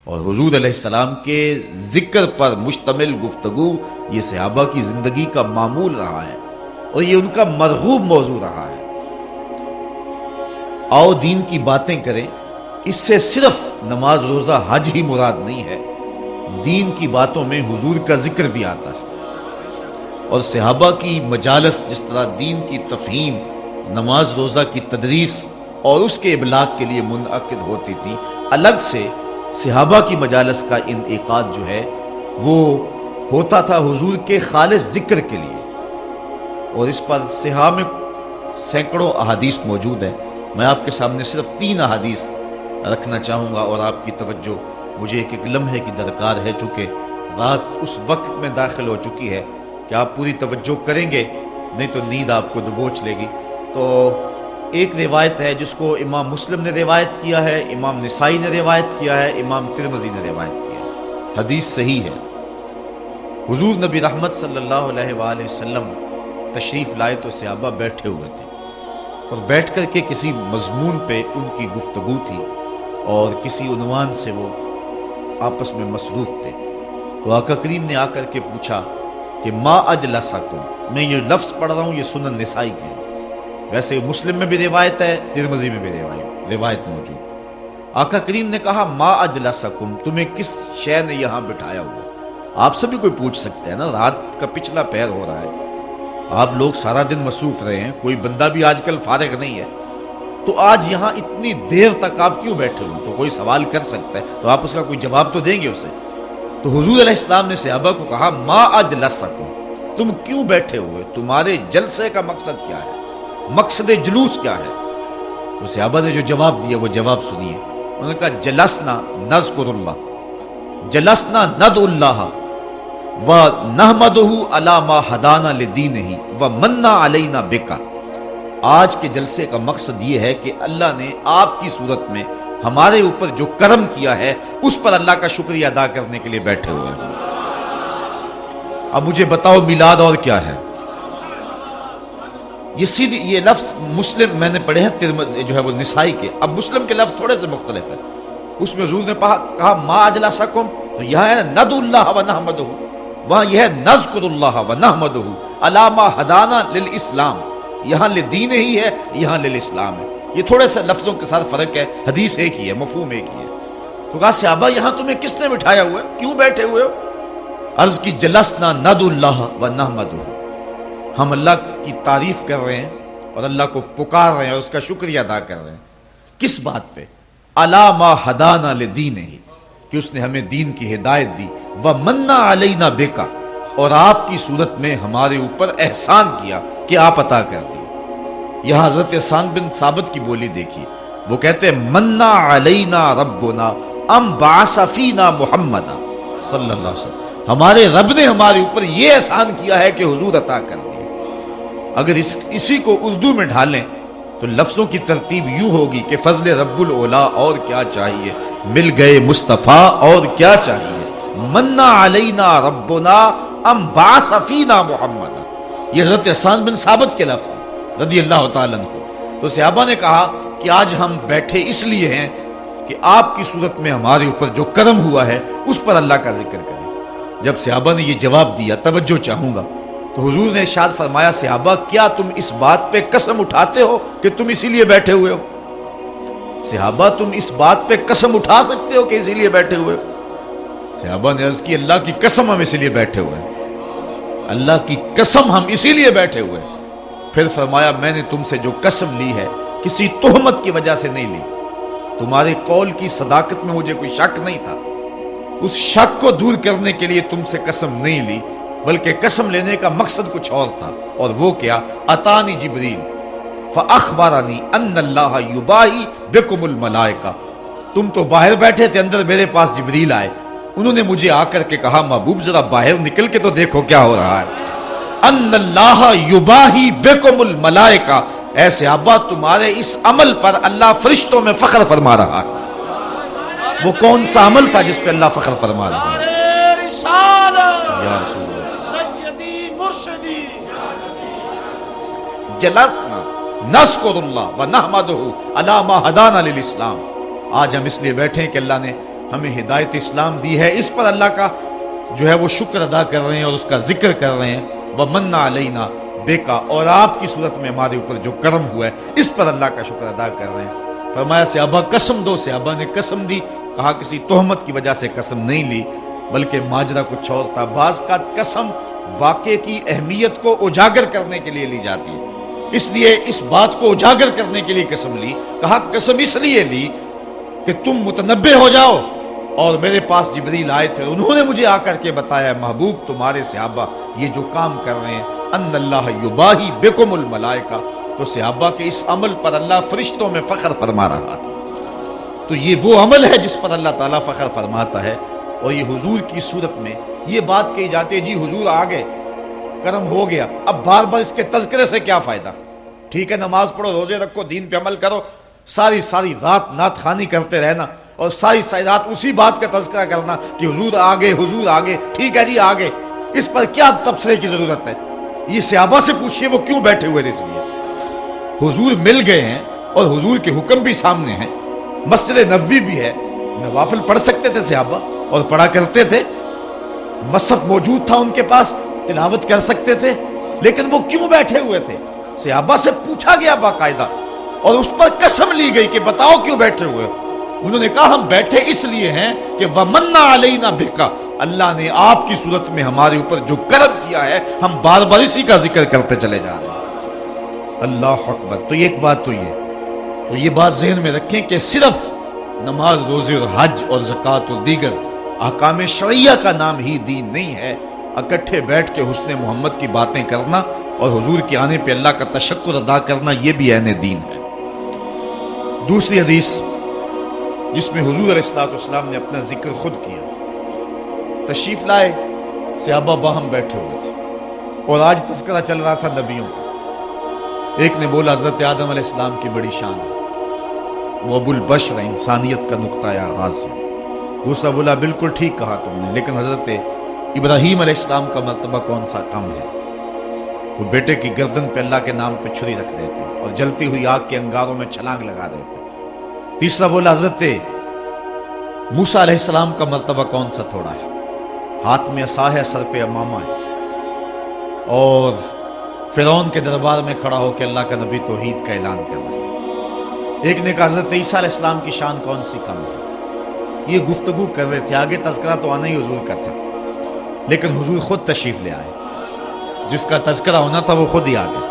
اور حضور علیہ السلام کے ذکر پر مشتمل گفتگو یہ صحابہ کی زندگی کا معمول رہا ہے اور یہ ان کا مرغوب موضوع رہا ہے۔ آؤ دین کی باتیں کریں، اس سے صرف نماز روزہ حج ہی مراد نہیں ہے، دین کی باتوں میں حضور کا ذکر بھی آتا ہے۔ اور صحابہ کی مجالس جس طرح دین کی تفہیم، نماز روزہ کی تدریس اور اس کے ابلاغ کے لیے منعقد ہوتی تھی، الگ سے صحابہ کی مجالس کا انعقاد جو ہے وہ ہوتا تھا حضور کے خالص ذکر کے لیے، اور اس پر صحابہ میں سینکڑوں احادیث موجود ہیں۔ میں آپ کے سامنے صرف 3 احادیث رکھنا چاہوں گا اور آپ کی توجہ مجھے ایک لمحے کی درکار ہے، چونکہ رات اس وقت میں داخل ہو چکی ہے کہ آپ پوری توجہ کریں گے، نہیں تو نیند آپ کو دبوچ لے گی۔ تو ایک روایت ہے جس کو امام مسلم نے روایت کیا ہے، امام نسائی نے روایت کیا ہے، امام ترمذی نے روایت کیا ہے، حدیث صحیح ہے۔ حضور نبی رحمت صلی اللہ علیہ وآلہ وسلم تشریف لائے تو صحابہ بیٹھے ہوئے تھے، اور بیٹھ کر کے کسی مضمون پہ ان کی گفتگو تھی اور کسی عنوان سے وہ آپس میں مصروف تھے۔ تو آقا کریم نے آ کر کے پوچھا کہ ما اجلسکم، میں یہ لفظ پڑھ رہا ہوں یہ سنن نسائی کی ہے، ویسے مسلم میں بھی روایت ہے، ترمذی میں بھی روایت موجود ہے۔ آقا کریم نے کہا ما اجلسکم، تمہیں کس شے نے یہاں بٹھایا ہوا؟ آپ سے بھی کوئی پوچھ سکتا ہے نا، رات کا پچھلا پہر ہو رہا ہے، آپ لوگ سارا دن مصروف رہے ہیں، کوئی بندہ بھی آج کل فارغ نہیں ہے، تو آج یہاں اتنی دیر تک آپ کیوں بیٹھے ہوئے؟ تو کوئی سوال کر سکتا ہے، تو آپ اس کا کوئی جواب تو دیں گے اسے۔ تو حضور علیہ السلام نے صحابہ کو کہا ما اجلسکم، تم کیوں بیٹھے ہوئے؟ تمہارے جلسے کا مقصد کیا ہے؟ مقصد جلوس کیا ہے؟ تو صحابہ نے جو جواب دیا وہ جواب سنیے۔ انہوں نے کہا جلسنا نذکر اللہ، جلسنا ندعو اللہ وَنَحْمَدُهُ عَلَى مَا هَدَانَا لِدِينِهِ وَمَنَّ عَلَيْنَا بِكَ، آج کے جلسے کا مقصد یہ ہے کہ اللہ نے آپ کی صورت میں ہمارے اوپر جو کرم کیا ہے اس پر اللہ کا شکریہ ادا کرنے کے لیے بیٹھے ہوئے ہیں۔ اب مجھے بتاؤ میلاد اور کیا ہے؟ یہ لفظ مسلم میں نے پڑھے ہیں، ترمذی جو ہے وہ نسائی کے، اب مسلم کے لفظ تھوڑے سے مختلف ہے۔ اس میں حضور نے کہا ما اجلسکم، تو یہاں ہے ندعو اللہ ونحمدہ، وہاں یہ ہے نذکر اللہ ونحمدہ علی ما ہدانا للاسلام، یہاں لدین ہی ہے، یہاں للاسلام ہے، یہ تھوڑے سے لفظوں کے ساتھ فرق ہے، حدیث ایک ہی ہے، مفہوم ایک ہی ہے۔ تو کہا صحابہ یہاں تمہیں کس نے بٹھایا ہوا ہے؟ کیوں بیٹھے ہوئے ہو؟ عرض کی جلسنا ندعو اللہ ونحمدہ، ہم اللہ کی تعریف کر رہے ہیں اور اللہ کو پکار رہے ہیں اور اس کا شکریہ ادا کر رہے ہیں۔ کس بات پہ؟ علی ما ہدانا لدینہ، کہ اس نے ہمیں دین کی ہدایت دی، وَمَنَّ عَلَيْنَا بِكَ، اور آپ کی صورت میں ہمارے اوپر احسان کیا کہ آپ عطا کر دی۔ یہاں حضرت حسان بن ثابت کی بولی دیکھی، وہ کہتے ہیں مَنَّ عَلَيْنَا رَبُّنَا أَمْ بَعَثَ فِينَا مُحَمَّدًا صلی اللہ علیہ وسلم، ہمارے رب نے ہمارے اوپر یہ احسان کیا ہے کہ حضور عطا کر دی۔ اگر اسی کو اردو میں ڈھالیں تو لفظوں کی ترتیب یوں ہوگی کہ فضل رب الاولا اور کیا چاہیے، مل گئے مصطفیٰ اور کیا چاہیے، منا علینا ربنا ام بعث فینا محمد، یہ حضرت حسان بن ثابت کے لفظ رضی اللہ تعالیٰ عنہ۔ تو صحابہ نے کہا کہ آج ہم بیٹھے اس لیے ہیں کہ آپ کی صورت میں ہمارے اوپر جو کرم ہوا ہے اس پر اللہ کا ذکر کریں۔ جب صحابہ نے یہ جواب دیا، توجہ چاہوں گا، تو حضور نے ارشاد فرمایا صحابہ کیا تم اس بات پہ قسم اٹھاتے ہو کہ تم اسی لیے بیٹھے ہوئے ہو؟ صحابہ تم اس بات پہ قسم اٹھا سکتے ہو کہ اسی لیے بیٹھے ہوئے ہو؟ صحابہ نے عرض کی اللہ کی قسم ہم اسی لیے بیٹھے ہوئے ہیں، اللہ کی قسم ہم اسی لیے بیٹھے ہوئے ہیں۔ پھر فرمایا میں نے تم سے جو قسم لی ہے کسی تہمت کی وجہ سے نہیں لی، تمہارے قول کی صداقت میں مجھے کوئی شک نہیں تھا، اس شک کو دور کرنے کے لیے تم سے قسم نہیں لی، بلکہ قسم لینے کا مقصد کچھ اور تھا، اور وہ کیا؟ اتانی جبریل فاخبرنی ان اللہ یباہی بکم الملائکہ، تم تو باہر بیٹھے تھے، اندر میرے پاس جبریل آئے، انہوں نے مجھے آ کر کے کہا محبوب ذرا باہر نکل کے تو دیکھو کیا ہو رہا ہے، ان اللہ یباہی بکم الملائکہ، اے صحابہ تمہارے اس عمل پر اللہ فرشتوں میں فخر فرما رہا ہے۔ وہ کون سا عمل تھا جس پہ اللہ فخر فرما رہا ہے؟ یا رسول اللہ جلسنا نذکر اللہ ونحمدہ علی ما ہدانا للاسلام، آج ہم اس لیے بیٹھے ہیں کہ اللہ نے ہمیں ہدایت اسلام دی ہے، اس پر اللہ کا جو ہے وہ شکر ادا کر رہے ہیں اور اس کا ذکر کر رہے ہیں۔ وَمَنَّ عَلَيْنَا بِكَ، اور آپ کی صورت میں ہمارے اوپر جو کرم ہوا ہے اس پر اللہ کا شکر ادا کر رہے ہیں۔ فرمایا صحابہ قسم دو، صحابہ نے قسم دی، کہا کسی تہمت کی وجہ سے قسم نہیں لی بلکہ ماجرا کچھ اور تھا۔ بعض کا قسم واقعے کی اہمیت کو اجاگر کرنے کے لیے لی جاتی ہے، اس لیے اس بات کو اجاگر کرنے کے لیے قسم لی، کہا قسم اس لیے لی کہ تم متنبہ ہو جاؤ۔ اور میرے پاس جبریل آئے تھے، انہوں نے مجھے آ کر کے بتایا محبوب تمہارے صحابہ یہ جو کام کر رہے ہیں، ان اللہ یباہی بکم الملائکہ، تو صحابہ کے اس عمل پر اللہ فرشتوں میں فخر فرما رہا ہے۔ تو یہ وہ عمل ہے جس پر اللہ تعالیٰ فخر فرماتا ہے۔ اور یہ حضور کی صورت میں یہ بات کہی جاتی ہے، جی حضور آ گئے، کرم ہو گیا، اب بار بار اس کے تذکرے سے کیا فائدہ؟ ٹھیک ہے نماز پڑھو، روزے رکھو، دین پہ عمل کرو، ساری رات نعت خوانی کرتے رہنا اور ساری رات اسی بات کا تذکرہ کرنا کہ حضور آگے، حضور آگے، ٹھیک ہے جی آگے، اس پر کیا تبصرے کی ضرورت ہے؟ یہ صحابہ سے پوچھئے وہ کیوں بیٹھے ہوئے تھے؟ اس لیے حضور مل گئے ہیں اور حضور کے حکم بھی سامنے ہیں، مسجد نبوی بھی ہے، نوافل پڑھ سکتے تھے صحابہ اور پڑھا کرتے تھے، مصحف موجود تھا ان کے پاس، تلاوت کر سکتے تھے، لیکن وہ کیوں بیٹھے ہوئے تھے؟ صحابہ سے پوچھا گیا باقاعدہ اور اس پر قسم لی گئی کہ بتاؤ کیوں بیٹھے ہوئے ہو؟ انہوں نے کہا ہم بیٹھے اس لیے ہیں کہ وَمَنَّ عَلَيْنَا بِكَ، اللہ نے آپ کی صورت میں ہمارے اوپر جو کرم کیا ہے ہم بار بار اسی کا ذکر کرتے چلے جا رہے ہیں۔ اللہ اکبر۔ تو ایک بات تو یہ بات ذہن میں رکھیں کہ صرف نماز، روزے اور حج اور زکوٰۃ اور دیگر احکام شرعیہ کا نام ہی دین نہیں ہے، اکٹھے بیٹھ کے حسن محمد کی باتیں کرنا اور حضور کے آنے پہ اللہ کا تشکر ادا کرنا یہ بھی عین دین ہے۔ دوسری حدیث جس میں حضور علیہ السلام نے اپنا ذکر خود کیا، تشریف لائے، صحابہ باہم بیٹھے ہوئے تھے اور آج تذکرہ چل رہا تھا نبیوں کا۔ ایک نے بولا حضرت آدم علیہ السلام کی بڑی شان ہے، وہ ابو البشر ہے، انسانیت کا نقطہ آغاز ہے۔ دوسرا بولا بالکل ٹھیک کہا تم نے، لیکن حضرت ابراہیم علیہ السلام کا مرتبہ کون سا کم ہے؟ وہ بیٹے کی گردن پہ اللہ کے نام پہ چھری رکھ دیتے اور جلتی ہوئی آگ کے انگاروں میں چھلانگ لگا دیتے۔ تیسرا بولا حضرت موسیٰ علیہ السلام کا مرتبہ کون سا تھوڑا ہے، ہاتھ میں عصا ہے، سر پہ امامہ ہے، اور فرعون کے دربار میں کھڑا ہو کے اللہ کا نبی توحید کا اعلان کر رہا ہے۔ ایک نے کہا حضرت عیسیٰ علیہ السلام کی شان کون سی کم ہے؟ یہ گفتگو کر رہے تھے، آگے تذکرہ تو آنا ہی حضور کا تھا، لیکن حضور خود تشریف لے آئے، جس کا تذکرہ ہونا تھا وہ خود ہی آ گئے۔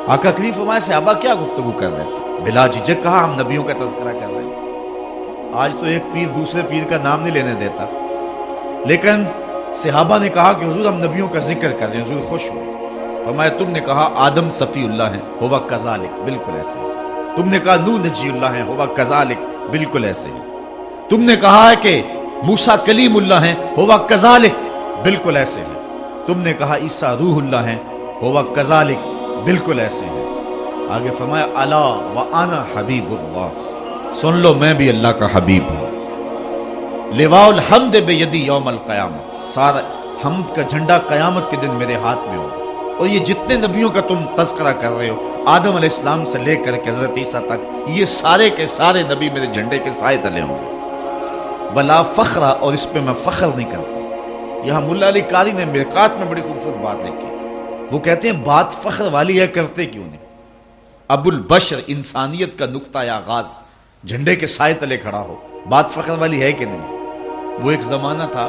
آقا کریم فرمایا صحابہ کیا گفتگو کر رہے تھے؟ بلا جھجک کہا ہم نبیوں کا تذکرہ کر رہے ہیں۔ آج تو ایک پیر دوسرے پیر کا نام نہیں لینے دیتا، لیکن صحابہ نے کہا کہ حضور ہم نبیوں کا ذکر کر رہے ہیں۔ حضور خوش ہوئے، فرمایا تم نے کہا آدم صفی اللہ ہیں، ہوا کذالک، بالکل ایسے ہے۔ تم نے کہا نوح نجی اللہ ہیں، ہوا کذالک، بالکل ایسے ہے۔ تم نے کہا ہے کہ موسیٰ کلیم اللہ ہیں، ہوا کذالک، بالکل ایسے ہے۔ تم نے کہا عیسیٰ روح اللہ ہیں، ہوا کذالک، بالکل ایسے ہیں۔ آگے فرمایا الا وانا حبیب اللہ، سن لو میں بھی اللہ کا حبیب ہوں۔ لواء الحمد بیدی یوم القیامہ، سارا حمد کا جھنڈا قیامت کے دن میرے ہاتھ میں ہوگا۔ اور یہ جتنے نبیوں کا تم تذکرہ کر رہے ہو، آدم علیہ السلام سے لے کر کے حضرت عیسیٰ تک، یہ سارے کے سارے نبی میرے جھنڈے کے سائے تلے ہوں گے۔ ولا فخر، اور اس پہ میں فخر نہیں کرتا۔ یہاں ملا علی قاری نے مرقات میں بڑی خوبصورت بات لکھی، وہ کہتے ہیں بات فخر والی ہے، کرتے کیوں نہیں؟ ابو البشر، انسانیت کا نقطہ آغاز، جھنڈے کے سائے تلے کھڑا ہو، بات فخر والی ہے کہ نہیں؟ وہ ایک زمانہ تھا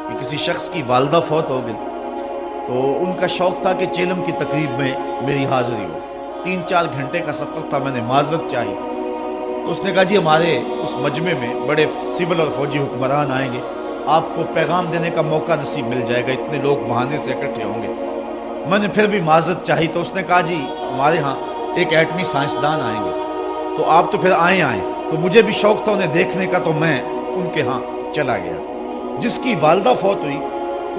کہ کسی شخص کی والدہ فوت ہو گئی، تو ان کا شوق تھا کہ چیلم کی تقریب میں میری حاضری ہو۔ 3-4 گھنٹے کا سفر تھا، میں نے معذرت چاہی، تو اس نے کہا جی ہمارے اس مجمع میں بڑے سول اور فوجی حکمران آئیں گے، آپ کو پیغام دینے کا موقع نصیب مل جائے گا، اتنے لوگ بہانے سے اکٹھے ہوں گے۔ میں نے پھر بھی معذرت چاہی، تو اس نے کہا جی ہمارے ہاں ایک ایٹمی سائنسدان آئیں گے، تو آپ تو پھر آئیں، تو مجھے بھی شوق تھا انہیں دیکھنے کا، تو میں ان کے ہاں چلا گیا۔ جس کی والدہ فوت ہوئی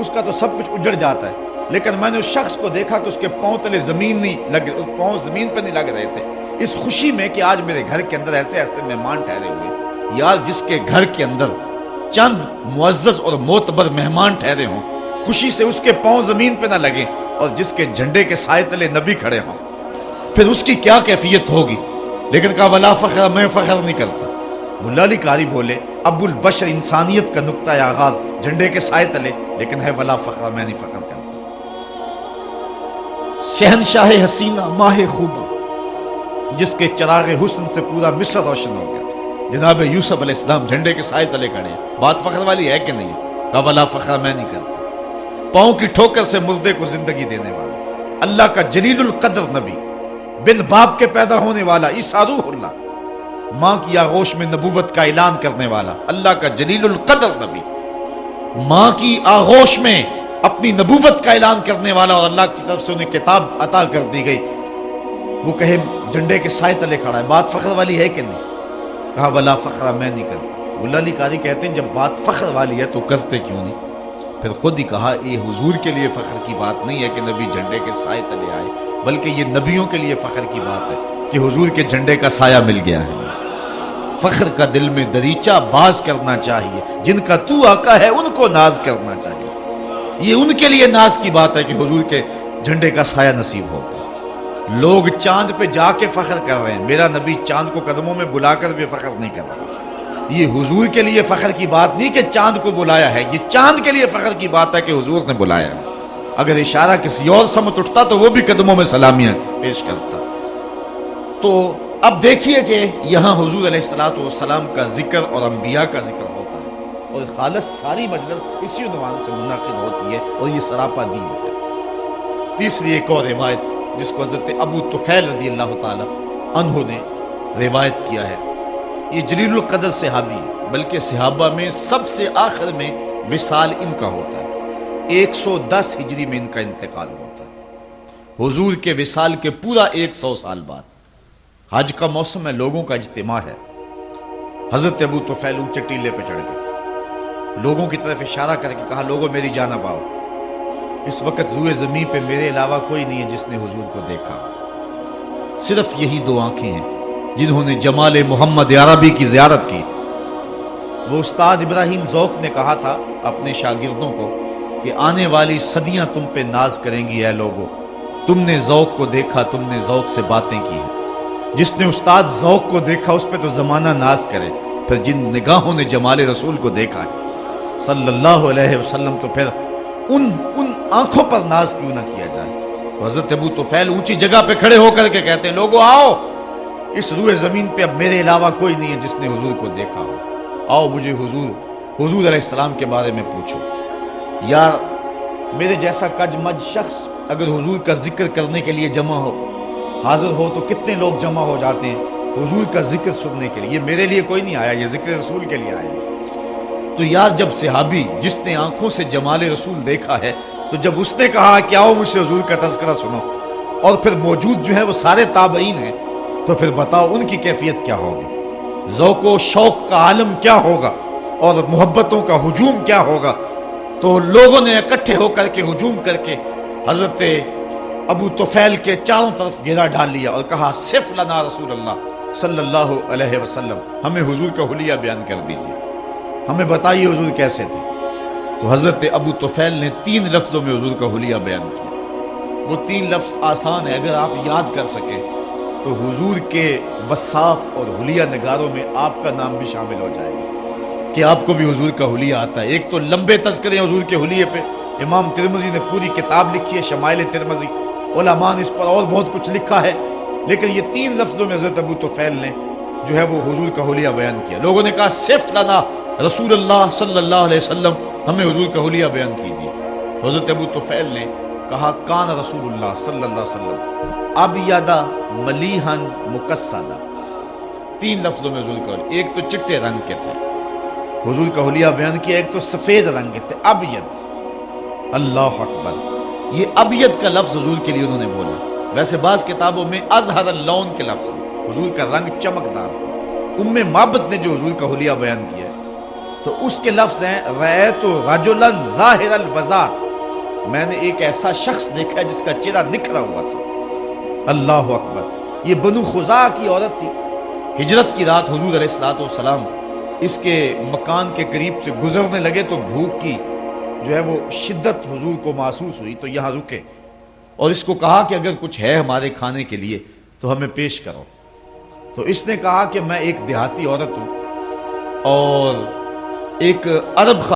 اس کا تو سب کچھ اجڑ جاتا ہے، لیکن میں نے اس شخص کو دیکھا کہ اس کے پاؤں تلے پاؤں زمین پہ نہیں لگ رہے تھے، اس خوشی میں کہ آج میرے گھر کے اندر ایسے ایسے مہمان ٹھہرے ہوئے۔ یار جس کے گھر کے اندر چند معزز اور معتبر مہمان ٹھہرے ہوں، خوشی سے اس کے پاؤں زمین پہ نہ لگیں، اور جس کے جھنڈے کے سائے تلے نبی کھڑے ہوں، پھر اس کی کیا کیفیت ہوگی؟ لیکن کہا ولا فخر، میں فخر نہیں کرتا۔ ملا علی قاری بولے ابو البشر انسانیت کا نقطۂ آغاز جھنڈے کے سائے تلے، لیکن ہے ولا فخر، میں نہیں فخر کرتا۔ شہنشاہ حسینہ ماہ خوبہ، جس کے چراغ حسن سے پورا مصر روشن ہو گیا، جناب یوسف علیہ السلام جھنڈے کے سائے تلے کھڑے ہیں، بات فخر والی ہے کہ نہیں؟ کہا ولا فخر، میں نہیں کرتا۔ پاؤں کی ٹھوکر سے مردے کو زندگی دینے والا، اللہ کا جلیل القدر نبی، بن باپ کے پیدا ہونے والا، عیسیٰ روح اللہ، ماں کی آغوش میں نبوت کا اعلان کرنے والا، اللہ کا جلیل القدر نبی، ماں کی آغوش میں اپنی نبوت کا اعلان کرنے والا، اور اللہ کی طرف سے انہیں کتاب عطا کر دی گئی، وہ کہے جھنڈے کے سائے تلے کھڑا ہے، بات فخر والی ہے کہ نہیں؟ کہا ولا فخر، میں نہیں کرتا۔ ملا علی قاری کہتے ہیں جب بات فخر والی ہے تو کرتے کیوں نہیں؟ پھر خود ہی کہا یہ حضور کے لیے فخر کی بات نہیں ہے کہ نبی جھنڈے کے سائے تلے آئے، بلکہ یہ نبیوں کے لیے فخر کی بات ہے کہ حضور کے جھنڈے کا سایہ مل گیا ہے۔ فخر کا دل میں دریچہ باز کرنا چاہیے، جن کا تو آقا ہے ان کو ناز کرنا چاہیے۔ یہ ان کے لیے ناز کی بات ہے کہ حضور کے جھنڈے کا سایہ نصیب ہو گیا۔ لوگ چاند پہ جا کے فخر کر رہے ہیں، میرا نبی چاند کو قدموں میں بلا کر بھی فخر نہیں کر رہا۔ یہ حضور کے لیے فخر کی بات نہیں کہ چاند کو بلایا ہے، یہ چاند کے لیے فخر کی بات ہے کہ حضور نے بلایا ہے۔ اگر اشارہ کسی اور سمت اٹھتا تو وہ بھی قدموں میں سلامیاں پیش کرتا۔ تو اب دیکھیے کہ یہاں حضور علیہ السلام کا ذکر اور انبیاء کا ذکر ہوتا ہے، اور خالص ساری مجلس اسی عنوان سے منعقد ہوتی ہے، اور یہ سراپا دین ہے۔ تیسری ایک اور روایت جس کو حضرت ابو طفیل رضی اللہ تعالی عنہ نے روایت کیا ہے، یہ جلیل القدر صحابی ہے، بلکہ صحابہ میں سب سے آخر میں وصال ان کا ہوتا ہے، 110 ہجری میں ان کا انتقال ہوتا ہے۔ حضور کے وصال کے پورا 100 سال بعد حج کا موسم ہے، لوگوں کا اجتماع ہے، حضرت ابو طفیل اونچے ٹیلے پہ چڑھ گئے، لوگوں کی طرف اشارہ کر کے کہا لوگوں میری جانب آؤ، اس وقت روئے زمین پہ میرے علاوہ کوئی نہیں ہے جس نے حضور کو دیکھا، صرف یہی دو آنکھیں ہیں جنہوں نے جمال محمد عربی کی زیارت کی۔ وہ استاد ابراہیم ذوق نے کہا تھا اپنے شاگردوں کو کہ آنے والی صدیاں تم پہ ناز کریں گی، اے لوگو تم نے ذوق کو دیکھا، تم نے ذوق سے باتیں کی ہیں۔ جس نے استاد ذوق کو دیکھا اس پہ تو زمانہ ناز کرے، پھر جن نگاہوں نے جمال رسول کو دیکھا ہے صلی اللہ علیہ وسلم، تو پھر ان آنکھوں پر ناز کیوں نہ کیا جائے۔ تو حضرت ابو طفیل اونچی جگہ پہ کھڑے ہو کر کے کہتے ہیں لوگو آؤ، اس روئے زمین پہ اب میرے علاوہ کوئی نہیں ہے جس نے حضور کو دیکھا ہو، آؤ مجھے حضور علیہ السلام کے بارے میں پوچھو۔ یا میرے جیسا کج مج شخص اگر حضور کا ذکر کرنے کے لیے جمع ہو، حاضر ہو، تو کتنے لوگ جمع ہو جاتے ہیں حضور کا ذکر سننے کے لیے۔ یہ میرے لیے کوئی نہیں آیا، یہ ذکر رسول کے لیے آیا۔ تو یار جب صحابی جس نے آنکھوں سے جمال رسول دیکھا ہے، تو جب اس نے کہا کہ آؤ مجھ سے حضور کا تذکرہ سنو، اور پھر موجود جو ہے وہ سارے تابعین ہیں، تو پھر بتاؤ ان کی کیفیت کیا ہوگی، ذوق و شوق کا عالم کیا ہوگا، اور محبتوں کا ہجوم کیا ہوگا۔ تو لوگوں نے اکٹھے ہو کر کے ہجوم کر کے حضرت ابو طفیل کے چاروں طرف گھیرا ڈال لیا اور کہا صف لنا رسول اللہ صلی اللہ علیہ وسلم، ہمیں حضور کا حلیہ بیان کر دیجیے، ہمیں بتائیے حضور کیسے تھے۔ تو حضرت ابو طفیل نے 3 لفظوں میں حضور کا حلیہ بیان کیا۔ وہ 3 لفظ آسان ہے، اگر آپ یاد کر سکیں تو حضور کے وصاف اور حلیہ نگاروں میں آپ کا نام بھی شامل ہو جائے گا کہ آپ کو بھی حضور کا حلیہ آتا ہے۔ ایک تو لمبے تذکرے حضور کے حلیے پہ، امام ترمذی نے پوری کتاب لکھی ہے شمائل ترمذی، علماء نے اس پر اور بہت کچھ لکھا ہے، لیکن یہ 3 لفظوں میں حضرت ابو طفیل نے جو ہے وہ حضور کا حلیہ بیان کیا۔ لوگوں نے کہا صف لنا رسول اللہ صلی اللہ علیہ وسلم، ہمیں حضور کا حلیہ بیان کیجیے۔ حضرت ابو طفیل نے کہا کان رسول اللہ صلی اللہ علیہ وسلم ابیض ملیحا مقصدا، 3 لفظوں میں حضور کا، ایک تو چٹے رنگ کے تھے، حضور کا حلیہ بیان کیا، ایک تو سفید رنگ کے تھے، ابیض۔ اللہ اکبر، یہ ابیض کا لفظ حضور کے لیے انہوں نے بولا۔ ویسے بعض کتابوں میں ازہر اللون کے لفظ، حضور کا رنگ چمکدار تھا۔ ام معبد نے جو حضور کا حلیہ بیان کیا ہے تو اس کے لفظ ہیں رأیت رجلا ظاہر الوضاء، میں نے ایک ایسا شخص دیکھا ہے جس کا چہرہ نکھرا ہوا تھا۔ اللہ اکبر، یہ بنو خزاعہ کی عورت تھی۔ ہجرت کی رات حضور علیہ السلام اس کے مکان کے قریب سے گزرنے لگے تو بھوک کی جو ہے وہ شدت حضور کو محسوس ہوئی، تو یہاں رکے اور اس کو کہا کہ اگر کچھ ہے ہمارے کھانے کے لیے تو ہمیں پیش کرو۔ تو اس نے کہا کہ میں ایک دیہاتی عورت ہوں، اور ایک عرب